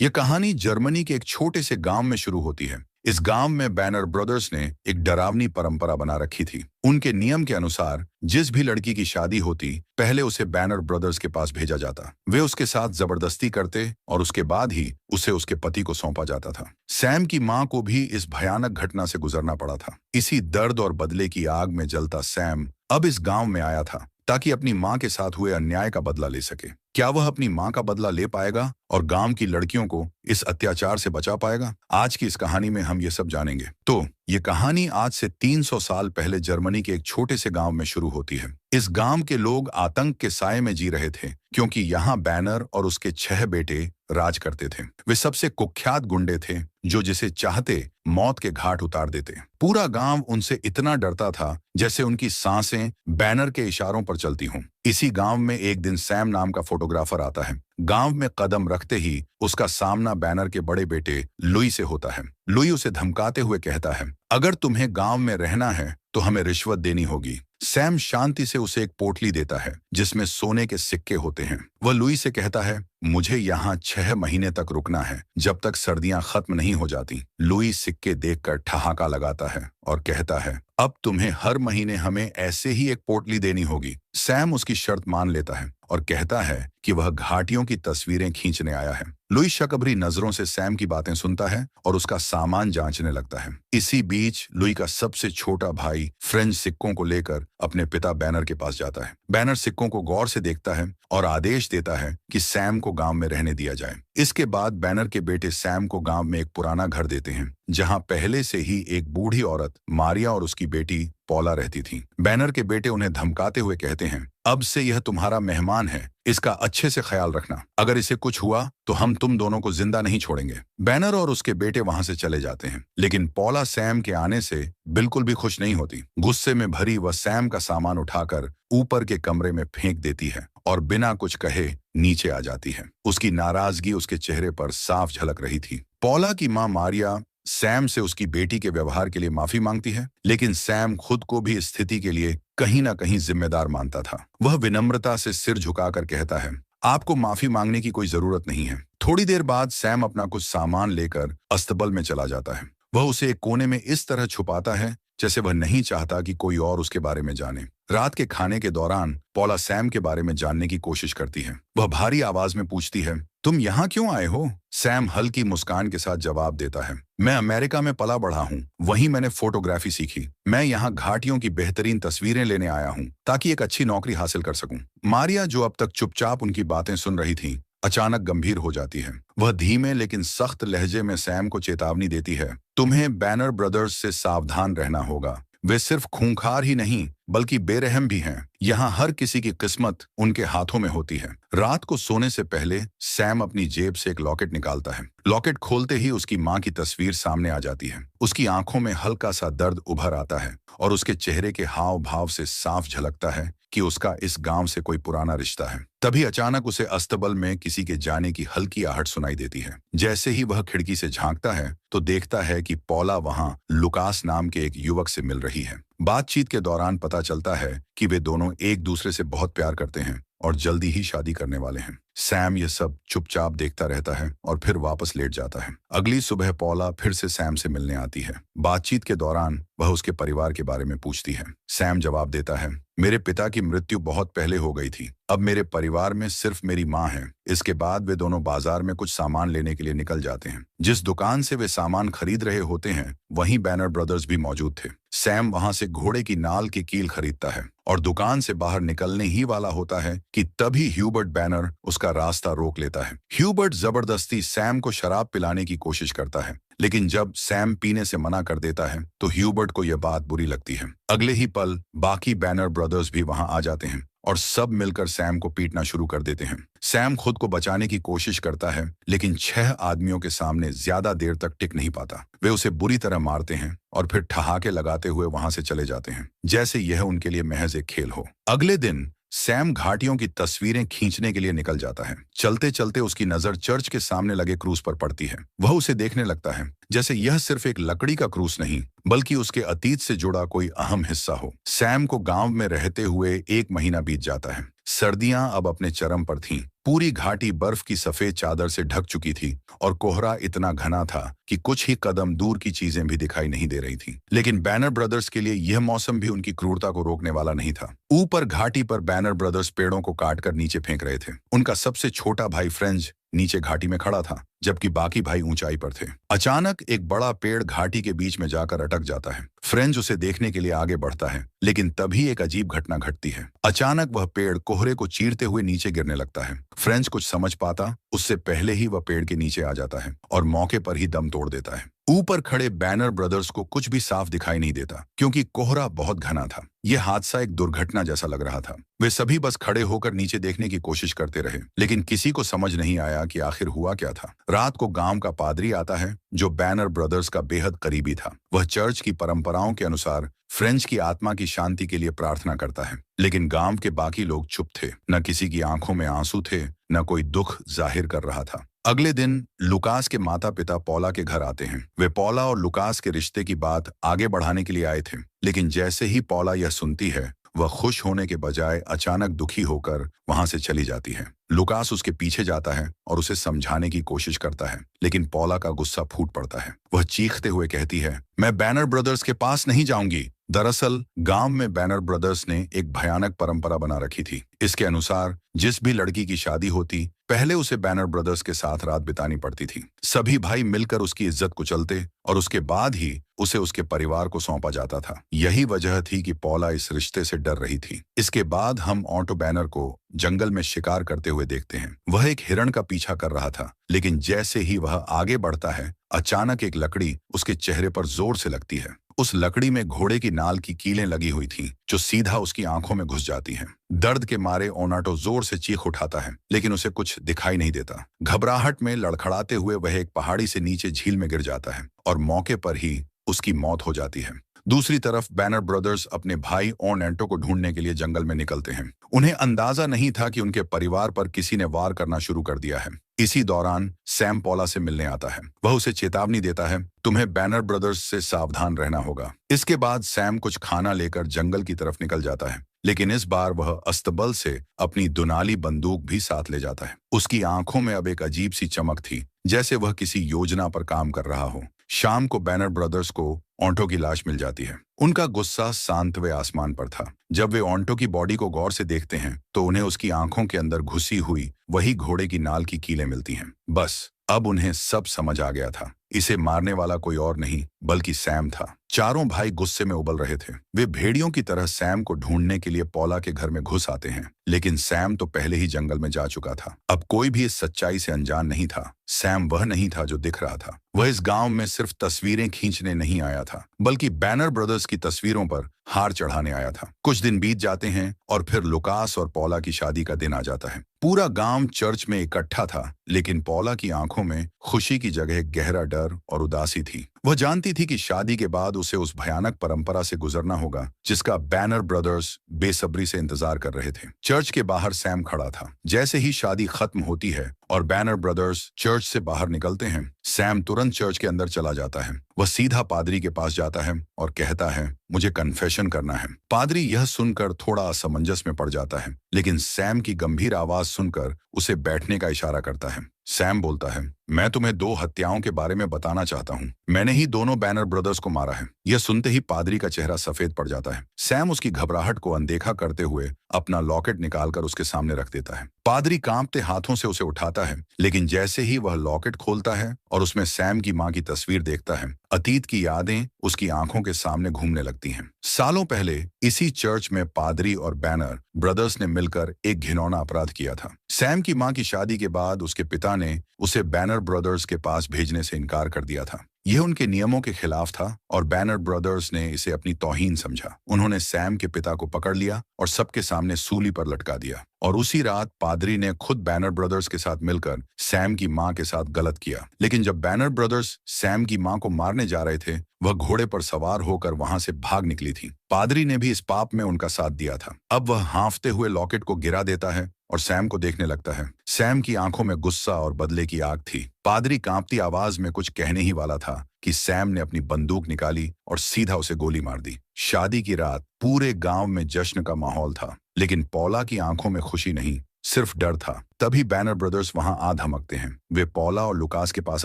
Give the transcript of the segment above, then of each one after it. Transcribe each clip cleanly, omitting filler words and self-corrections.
यह कहानी जर्मनी के एक छोटे से गांव में शुरू होती है। इस गांव में बैनर ब्रदर्स ने एक डरावनी परंपरा बना रखी थी। उनके नियम के अनुसार जिस भी लड़की की शादी होती, पहले उसे बैनर ब्रदर्स के पास भेजा जाता। वे उसके साथ जबरदस्ती करते और उसके बाद ही उसे उसके पति को सौंपा जाता था। सैम की मां को भी इस भयानक घटना से गुजरना पड़ा था। इसी दर्द और बदले की आग में जलता सैम अब इस गांव में आया था ताकि अपनी मां के साथ हुए अन्याय का बदला ले सके। क्या वह अपनी मां का बदला ले पाएगा और गांव की लड़कियों को इस अत्याचार से बचा पाएगा? आज की इस कहानी में हम ये सब जानेंगे। तो ये कहानी आज से 300 साल पहले जर्मनी के एक छोटे से गांव में शुरू होती है। इस गांव के लोग आतंक के साए में जी रहे थे क्योंकि यहाँ बैनर और उसके 6 बेटे राज करते थे। वे सबसे कुख्यात गुंडे थे जो जिसे चाहते मौत के घाट उतार देते। पूरा गांव उनसे इतना डरता था जैसे उनकी सांसें बैनर के इशारों पर चलती हों। इसी गांव में एक दिन सैम नाम का फोटोग्राफर आता है। गांव में कदम रखते ही उसका सामना बैनर के बड़े बेटे लुई से होता है। लुई उसे धमकाते हुए कहता है, अगर तुम्हें गांव में रहना है तो हमें रिश्वत देनी होगी। सैम शांति से उसे एक पोटली देता है जिसमें सोने के सिक्के होते हैं। वह लुई से कहता है, मुझे यहाँ 6 महीने तक रुकना है जब तक सर्दियां खत्म नहीं हो जाती। लुई सिक्के देखकर ठहाका लगाता है और कहता है, अब तुम्हें हर महीने हमें ऐसे ही एक पोटली देनी होगी। सैम उसकी शर्त मान लेता है और कहता है कि वह घाटियों की तस्वीरें खींचने आया है। लुई शकभरी नजरों से सैम की बातें सुनता है और उसका सामान जांचने लगता है। इसी बीच लुई का सबसे छोटा भाई फ्रेंच सिक्कों को लेकर अपने पिता बैनर के पास जाता है। बैनर सिक्कों को गौर से देखता है और आदेश देता है कि सैम को गांव में रहने दिया जाए। इसके बाद बैनर के बेटे सैम को गांव में एक पुराना घर देते हैं जहां पहले से ही एक बूढ़ी औरत मारिया और उसकी बेटी पौला रहती थी। बैनर के बेटे उन्हें धमकाते हुए कहते हैं, अब से यह तुम्हारा मेहमान है, इसका अच्छे से ख्याल रखना। अगर इसे कुछ हुआ तो हम तुम दोनों को जिंदा नहीं छोड़ेंगे। बैनर और उसके बेटे वहां से चले जाते हैं, लेकिन पौला सैम के आने से बिल्कुल भी खुश नहीं होती। गुस्से में भरी वह सैम का सामान उठाकर ऊपर के कमरे में फेंक देती है और बिना कुछ कहे नीचे आ जाती है। उसकी नाराजगी उसके चेहरे पर साफ झलक रही थी। पौला की मां मारिया सैम से उसकी बेटी के व्यवहार के लिए माफी मांगती है, लेकिन सैम खुद को भी इस स्थिति के लिए कहीं ना कहीं जिम्मेदार मानता था। वह विनम्रता से सिर झुकाकर कहता है, आपको माफी मांगने की कोई जरूरत नहीं है। थोड़ी देर बाद सैम अपना कुछ सामान लेकर अस्तबल में चला जाता है। वह उसे एक कोने में इस तरह छुपाता है जैसे वह नहीं चाहता कि कोई और उसके बारे में जाने। रात के खाने के दौरान पौला सैम के बारे में जानने की कोशिश करती है। वह भारी आवाज में पूछती है, तुम यहाँ क्यों आए हो? सैम हल्की मुस्कान के साथ जवाब देता है, मैं अमेरिका में पला बढ़ा हूँ, वहीं मैंने फोटोग्राफी सीखी। मैं यहाँ घाटियों की बेहतरीन तस्वीरें लेने आया हूँ ताकि एक अच्छी नौकरी हासिल कर सकूं। मारिया, जो अब तक चुपचाप उनकी बातें सुन रही थी, अचानक गंभीर हो जाती है। वह धीमे लेकिन सख्त लहजे में सैम को चेतावनी देती है, तुम्हें बैनर ब्रदर्स से सावधान रहना होगा। वे सिर्फ खूंखार ही नहीं बल्कि बेरहम भी हैं। यहाँ हर किसी की किस्मत उनके हाथों में होती है। रात को सोने से पहले सैम अपनी जेब से एक लॉकेट निकालता है। लॉकेट खोलते ही उसकी मां की तस्वीर सामने आ जाती है। उसकी आंखों में हल्का सा दर्द उभर आता है और उसके चेहरे के हाव भाव से साफ झलकता है कि उसका इस गांव से कोई पुराना रिश्ता है। तभी अचानक उसे अस्तबल में किसी के जाने की हल्की आहट सुनाई देती है। जैसे ही वह खिड़की से झांकता है तो देखता है कि पौला वहां लुकास नाम के एक युवक से मिल रही है। बातचीत के दौरान पता चलता है कि वे दोनों एक दूसरे से बहुत प्यार करते हैं और जल्दी ही शादी करने वाले हैं। सैम यह सब चुपचाप देखता रहता है और फिर वापस लेट जाता है। अगली सुबह पौला फिर से सैम से मिलने आती है। बातचीत के दौरान वह उसके परिवार के बारे में पूछती है। सैम जवाब देता है, मेरे पिता की मृत्यु बहुत पहले हो गई थी। अब मेरे परिवार में सिर्फ मेरी माँ है। इसके बाद वे दोनों बाजार में कुछ सामान लेने के लिए निकल जाते हैं। जिस दुकान से वे सामान खरीद रहे होते हैं वहीं बैनर ब्रदर्स भी मौजूद थे। सैम वहां से घोड़े की नाल की कील खरीदता है और दुकान से बाहर निकलने ही वाला होता है कि तभी ह्यूबर्ट बैनर उसका रास्ता रोक लेता है। ह्यूबर्ट जबरदस्ती सैम को शराब पिलाने की कोशिश करता है, लेकिन जब सैम पीने से मना कर देता है तो ह्यूबर्ट को यह बात बुरी लगती है। अगले ही पल बाकी बैनर ब्रदर्स भी वहां आ जाते हैं और सब मिलकर सैम को पीटना शुरू कर देते हैं। सैम खुद को बचाने की कोशिश करता है, लेकिन 6 आदमियों के सामने ज्यादा देर तक टिक नहीं पाता। वे उसे बुरी तरह मारते हैं और फिर ठहाके लगाते हुए वहां से चले जाते हैं, जैसे यह उनके लिए महज एक खेल हो। अगले दिन सैम घाटियों की तस्वीरें खींचने के लिए निकल जाता है। चलते चलते उसकी नजर चर्च के सामने लगे क्रूस पर पड़ती है। वह उसे देखने लगता है जैसे यह सिर्फ एक लकड़ी का क्रूस नहीं बल्कि उसके अतीत से जुड़ा कोई अहम हिस्सा हो। सैम को गांव में रहते हुए 1 महीना बीत जाता है। सर्दियां अब अपने चरम पर थीं। पूरी घाटी बर्फ की सफेद चादर से ढक चुकी थी और कोहरा इतना घना था कि कुछ ही कदम दूर की चीजें भी दिखाई नहीं दे रही थी। लेकिन बैनर ब्रदर्स के लिए यह मौसम भी उनकी क्रूरता को रोकने वाला नहीं था। ऊपर घाटी पर बैनर ब्रदर्स पेड़ों को काटकर नीचे फेंक रहे थे। उनका सबसे छोटा भाई फ्रेंच नीचे घाटी में खड़ा था, जबकि बाकी भाई ऊंचाई पर थे। अचानक एक बड़ा पेड़ घाटी के बीच में जाकर अटक जाता है। फ्रेंच उसे देखने के लिए आगे बढ़ता है, लेकिन तभी एक अजीब घटना घटती है। अचानक वह पेड़ कोहरे को चीरते हुए नीचे गिरने लगता है। फ्रेंच कुछ समझ पाता उससे पहले ही वह पेड़ के नीचे आ जाता है और मौके पर ही दम तोड़ देता है। ऊपर खड़े बैनर ब्रदर्स को कुछ भी साफ दिखाई नहीं देता, क्योंकि कोहरा बहुत घना था। यह हादसा एक दुर्घटना जैसा लग रहा था। वे सभी बस खड़े होकर नीचे देखने की कोशिश करते रहे, लेकिन किसी को समझ नहीं आया कि आखिर हुआ क्या था। रात को गांव का पादरी आता है, जो बैनर ब्रदर्स का बेहद करीबी था। वह चर्च की परंपराओं के अनुसार फ्रेंच की आत्मा की शांति के लिए प्रार्थना करता है, लेकिन गांव के बाकी लोग चुप थे। न किसी की आंखों में आंसू थे, न कोई दुख जाहिर कर रहा था। अगले दिन लुकास के माता पिता पौला के घर आते हैं। वे पौला और लुकास के रिश्ते की बात आगे बढ़ाने के लिए आए थे, लेकिन जैसे ही पौला यह सुनती है, वह खुश होने के बजाय अचानक दुखी होकर वहां से चली जाती है। लुकास उसके पीछे जाता है और उसे समझाने की कोशिश करता है, लेकिन पौला का गुस्सा फूट पड़ता है। वह चीखते हुए कहती है, मैं बैनर ब्रदर्स के पास नहीं जाऊंगी। दरअसल गांव में बैनर ब्रदर्स ने एक भयानक परंपरा बना रखी थी। इसके अनुसार जिस भी लड़की की शादी होती, पहले उसे बैनर ब्रदर्स के साथ रात बितानी पड़ती थी। सभी भाई मिलकर उसकी इज्जत कुचलते और उसके बाद ही उसे उसके परिवार को सौंपा जाता था। यही वजह थी कि पौला इस रिश्ते से डर रही थी। इसके बाद हम ऑटो बैनर को जंगल में शिकार करते हुए देखते हैं। वह एक हिरण का पीछा कर रहा था, लेकिन जैसे ही वह आगे बढ़ता है, अचानक एक लकड़ी उसके चेहरे पर जोर से लगती है। उस लकड़ी में घोड़े की नाल की कीलें लगी हुई थीं, जो सीधा उसकी आंखों में घुस जाती हैं। दर्द के मारे ओनाटो जोर से चीख उठाता है, लेकिन उसे कुछ दिखाई नहीं देता। घबराहट में लड़खड़ाते हुए वह एक पहाड़ी से नीचे झील में गिर जाता है और मौके पर ही उसकी मौत हो जाती है। दूसरी तरफ बैनर ब्रदर्स अपने भाई ओनेंटो को ढूंढने के लिए जंगल में निकलते हैं। उन्हें अंदाजा नहीं था कि उनके परिवार पर किसी ने वार करना शुरू कर दिया है। इसी दौरान सैम पौला से मिलने आता है। वह उसे चेतावनी देता है, तुम्हें बैनर ब्रदर्स से सावधान रहना होगा। इसके बाद सैम कुछ खाना लेकर जंगल की तरफ निकल जाता है, लेकिन इस बार वह अस्तबल से अपनी दुनाली बंदूक भी साथ ले जाता है। उसकी आंखों में अब एक अजीब सी चमक थी, जैसे वह किसी योजना पर काम कर रहा हो। शाम को बैनर ब्रदर्स को ऑन्टो की लाश मिल जाती है। उनका गुस्सा शांतवे आसमान पर था। जब वे ऑन्टो की बॉडी को गौर से देखते हैं, तो उन्हें उसकी आंखों के अंदर घुसी हुई वही घोड़े की नाल की कीलें मिलती हैं। बस अब उन्हें सब समझ आ गया था। इसे मारने वाला कोई और नहीं, बल्कि सैम था। चारों भाई गुस्से में उबल रहे थे। वे भेड़ियों की तरह सैम को ढूंढने के लिए पौला के घर में घुस आते हैं, लेकिन सैम तो पहले ही जंगल में जा चुका था। अब कोई भी इस सच्चाई से अनजान नहीं था। सैम वह नहीं था जो दिख रहा था। वह इस गांव में सिर्फ तस्वीरें खींचने नहीं आया था, बल्कि बैनर ब्रदर्स की तस्वीरों पर हार चढ़ाने आया था। कुछ दिन बीत जाते हैं और फिर लुकास और पौला की शादी का दिन आ जाता है। पूरा गांव चर्च में इकट्ठा था, लेकिन पौला की आंखों में खुशी की जगह गहरा डर और उदासी थी। वह जानती थी कि शादी के बाद उसे उस भयानक परंपरा से गुजरना होगा, जिसका बैनर ब्रदर्स बेसब्री से इंतजार कर रहे थे। चर्च के बाहर सैम खड़ा था। जैसे ही शादी खत्म होती है और बैनर ब्रदर्स चर्च से बाहर निकलते हैं, सैम तुरंत चर्च के अंदर चला जाता है। वह सीधा पादरी के पास जाता है और कहता है, मुझे कन्फेशन करना है। पादरी यह सुनकर थोड़ा असमंजस में पड़ जाता है, लेकिन सैम की गंभीर आवाज सुनकर उसे बैठने का इशारा करता है। सैम बोलता है, मैं तुम्हें 2 हत्याओं के बारे में बताना चाहता हूँ। मैंने ही दोनों बैनर ब्रदर्स को मारा है। यह सुनते ही पादरी का चेहरा सफेद पड़ जाता है। सैम उसकी घबराहट को अनदेखा करते हुए अपना लॉकेट निकालकर उसके सामने रख देता है। पादरी कांपते हाथों से उसे उठाता है, लेकिन जैसे ही वह लॉकेट खोलता है और उसमें सैम की मां की तस्वीर देखता है, अतीत की यादें उसकी आंखों के सामने घूमने लगती हैं। सालों पहले इसी चर्च में पादरी और बैनर ब्रदर्स ने मिलकर एक घिनौना अपराध किया था। सैम की मां की शादी के बाद उसके पिता ने उसे बैनर ब्रदर्स के पास भेजने से इनकार कर दिया था। यह उनके नियमों के खिलाफ था और बैनर ब्रदर्स ने इसे अपनी तौहीन समझा। उन्होंने सैम के पिता को पकड़ लिया और सबके सामने सूली पर लटका दिया। और उसी रात पादरी ने खुद बैनर ब्रदर्स के साथ मिलकर सैम की मां के साथ गलत किया। लेकिन जब बैनर ब्रदर्स सैम की मां को मारने जा रहे थे, वह घोड़े पर सवार होकर वहां से भाग निकली थी। पादरी ने भी इस पाप में उनका साथ दिया था। अब वह हाँफते हुए लॉकेट को गिरा देता है और सैम को देखने लगता है। सैम की आंखों में गुस्सा और बदले की आग थी। पादरी कांपती आवाज में कुछ कहने ही वाला था कि सैम ने अपनी बंदूक निकाली और सीधा उसे गोली मार दी। शादी की रात पूरे गांव में जश्न का माहौल था, लेकिन पॉला की आंखों में खुशी नहीं, सिर्फ डर था। तभी बैनर ब्रदर्स वहां आ धमकते हैं। वे पॉला और लुकास के पास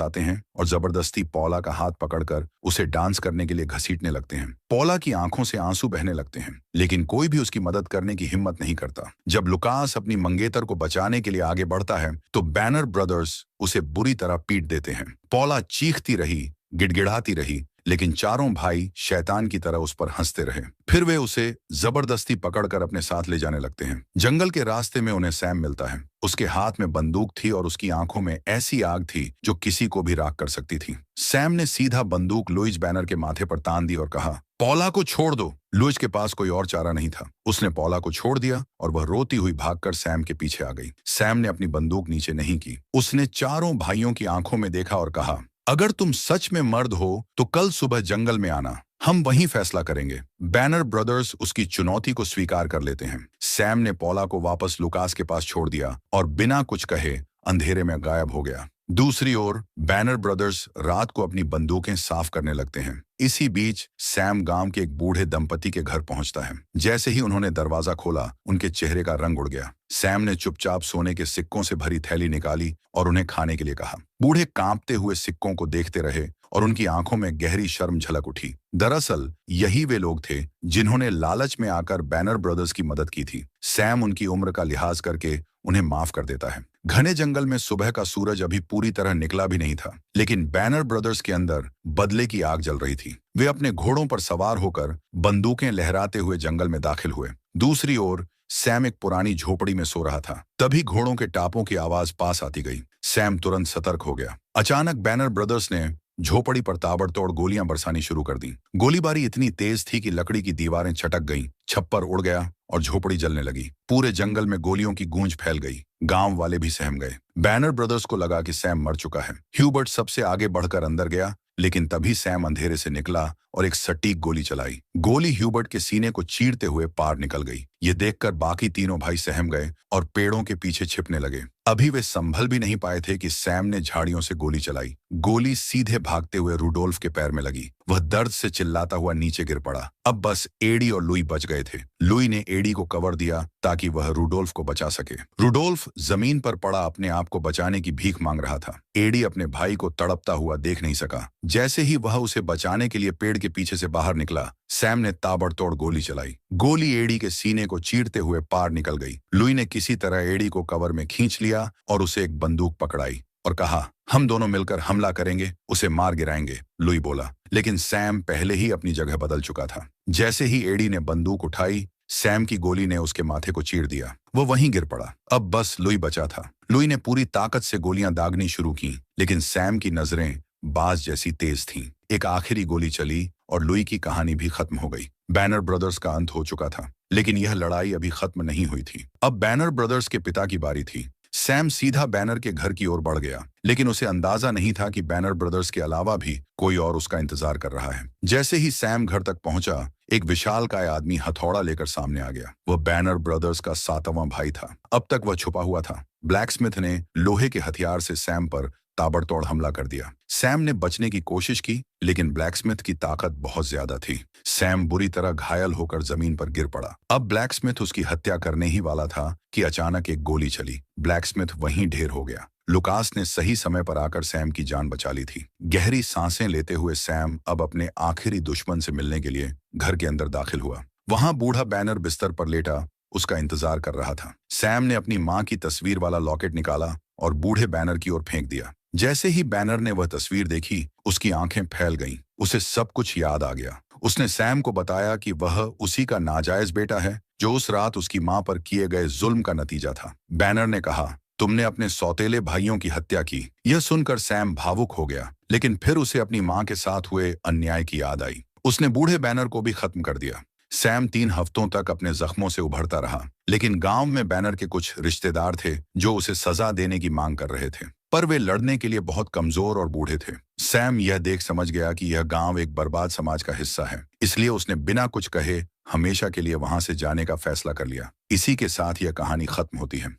आते हैं और जबरदस्ती पॉला का हाथ पकड़कर उसे डांस करने के लिए घसीटने लगते हैं। पॉला की आंखों से आंसू बहने लगते हैं, लेकिन कोई भी उसकी मदद करने की हिम्मत नहीं करता। जब लुकास अपनी मंगेतर को बचाने के लिए आगे बढ़ता है तो बैनर ब्रदर्स उसे बुरी तरह पीट देते हैं। पॉला चीखती रही, गिड़गिड़ाती रही, लेकिन चारों भाई शैतान की तरह उस पर हंसते रहे। फिर वे उसे जबरदस्ती पकड़कर अपने साथ ले जाने लगते हैं। जंगल के रास्ते में उन्हें सैम मिलता है। उसके हाथ में बंदूक थी और उसकी आंखों में ऐसी आग थी जो किसी को भी राख कर सकती थी। सैम ने सीधा बंदूक लुइस बैनर के माथे पर तान दी और कहा, पॉला को छोड़ दो। लुइस के पास कोई और चारा नहीं था। उसने पॉला को छोड़ दिया और वह रोती हुई भागकर सैम के पीछे आ गई। सैम ने अपनी बंदूक नीचे नहीं की। उसने चारों भाइयों की आंखों में देखा और कहा, अगर तुम सच में मर्द हो तो कल सुबह जंगल में आना, हम वहीं फैसला करेंगे। बैनर ब्रदर्स उसकी चुनौती को स्वीकार कर लेते हैं। सैम ने पॉला को वापस लुकास के पास छोड़ दिया और बिना कुछ कहे अंधेरे में गायब हो गया। दूसरी ओर बैनर ब्रदर्स रात को अपनी बंदूकें साफ करने लगते हैं। इसी बीच सैम गांव के एक बूढ़े दंपति के घर पहुंचता है। जैसे ही उन्होंने दरवाजा खोला, उनके चेहरे का रंग उड़ गया। सैम ने चुपचाप सोने के सिक्कों से भरी थैली निकाली और उन्हें खाने के लिए कहा। बूढ़े कांपते हुए सिक्कों को देखते रहे और उनकी आंखों में गहरी शर्म झलक उठी। दरअसल यही वे लोग थे जिन्होंने लालच में आकर बैनर ब्रदर्स की मदद की थी। सैम उनकी उम्र का लिहाज करके उन्हें माफ कर देता है। घने जंगल में सुबह का सूरज अभी पूरी तरह निकला भी नहीं था, लेकिन बैनर ब्रदर्स के अंदर बदले की आग जल रही थी। वे अपने घोड़ों पर सवार होकर बंदूकें लहराते हुए जंगल में दाखिल हुए। दूसरी ओर सैम एक पुरानी झोपड़ी में सो रहा था। तभी घोड़ों के टापों की आवाज पास आती गई। सैम तुरंत सतर्क हो गया। अचानक बैनर ब्रदर्स ने झोपड़ी पर ताबड़तोड़ गोलियां बरसानी शुरू कर दी। गोलीबारी इतनी तेज थी कि लकड़ी की दीवारें छटक गईं, छप्पर उड़ गया और झोपड़ी जलने लगी। पूरे जंगल में गोलियों की गूंज फैल गई। गांव वाले भी सहम गए। बैनर ब्रदर्स को लगा कि सैम मर चुका है। ह्यूबर्ट सबसे आगे बढ़कर अंदर गया, लेकिन तभी सैम अंधेरे से निकला और एक सटीक गोली चलाई। गोली ह्यूबर्ट के सीने को चीरते हुए पार निकल गई। ये देखकर बाकी तीनों भाई सहम गए और पेड़ों के पीछे छिपने लगे। अभी वे संभल भी नहीं पाए थे कि सैम ने झाड़ियों से गोली चलाई। गोली सीधे भागते हुए रूडोल्फ के पैर में लगी। वह दर्द से चिल्लाता हुआ नीचे गिर पड़ा। अब बस एडी और लुई बच गए थे। लुई ने एडी को कवर दिया ताकि वह रूडोल्फ को बचा सके। रूडोल्फ जमीन पर पड़ा अपने आप को बचाने की भीख मांग रहा था। एडी अपने भाई को तड़पता हुआ देख नहीं सका। जैसे ही वह उसे बचाने के लिए पेड़ के पीछे से बाहर निकला, सैम ने ताबड़तोड़ गोली चलाई। गोली एडी के सीने को चीरते हुए पार निकल गई। लुई ने किसी तरह एडी को कवर में खींच लिया और उसे एक बंदूक पकड़ाई और कहा, हम दोनों मिलकर हमला करेंगे, उसे मार गिराएंगे। लुई बोला, लेकिन सैम पहले ही अपनी जगह बदल चुका था। जैसे ही एडी ने बंदूक उठाई, सैम की गोली ने उसके माथे को चीर दिया। वो वहीं गिर पड़ा। अब बस लुई बचा था। लुई ने पूरी ताकत से गोलियां दागनी शुरू की, लेकिन सैम की नजरें बाज जैसी तेज थीं। एक आखिरी गोली चली और लुई की कहानी भी खत्म हो गई। बैनर ब्रदर्स का अंत हो चुका था, लेकिन यह लड़ाई अभी खत्म नहीं हुई थी। अब बैनर ब्रदर्स के पिता की बारी थी। सैम सीधा बैनर के घर की ओर बढ़ गया, लेकिन उसे अंदाजा नहीं था कि बैनर ब्रदर्स के अलावा भी कोई और उसका इंतजार कर रहा है। जैसे ही सैम घर तक पहुंचा, एक विशालकाय आदमी हथौड़ा लेकर सामने आ गया। वह बैनर ब्रदर्स का 7वां भाई था। अब तक वह छुपा हुआ था। ब्लैकस्मिथ ने लोहे के हथियार से सैम पर ताबड़तोड़ हमला कर दिया। सैम ने बचने की कोशिश की, लेकिन ब्लैकस्मिथ की ताकत बहुत ज्यादा थी। सैम बुरी तरह घायल होकर जमीन पर गिर पड़ा। अब ब्लैकस्मिथ उसकी हत्या करने ही वाला था कि अचानक एक गोली चली। ब्लैकस्मिथ वहीं ढेर हो गया। लुकास ने सही समय पर आकर सैम की जान बचा ली थी। गहरी सांसें लेते हुए सैम अब अपने आखिरी दुश्मन से मिलने के लिए घर के अंदर दाखिल हुआ। वहां बूढ़ा बैनर बिस्तर पर लेटा उसका इंतजार कर रहा था। सैम ने अपनी मां की तस्वीर वाला लॉकेट निकाला और बूढ़े बैनर की ओर फेंक दिया। जैसे ही बैनर ने वह तस्वीर देखी, उसकी आंखें फैल गईं। उसे सब कुछ याद आ गया। उसने सैम को बताया कि वह उसी का नाजायज बेटा है जो उस रात उसकी मां पर किए गए जुल्म का नतीजा था। बैनर ने कहा, तुमने अपने सौतेले भाइयों की हत्या की। यह सुनकर सैम भावुक हो गया, लेकिन फिर उसे अपनी मां के साथ हुए अन्याय की याद आई। उसने बूढ़े बैनर को भी खत्म कर दिया। सैम 3 हफ्तों तक अपने जख्मों से उभरता रहा, लेकिन गांव में बैनर के कुछ रिश्तेदार थे जो उसे सजा देने की मांग कर रहे थे, पर वे लड़ने के लिए बहुत कमजोर और बूढ़े थे। सैम यह देख समझ गया कि यह गांव एक बर्बाद समाज का हिस्सा है, इसलिए उसने बिना कुछ कहे हमेशा के लिए वहां से जाने का फैसला कर लिया। इसी के साथ यह कहानी खत्म होती है।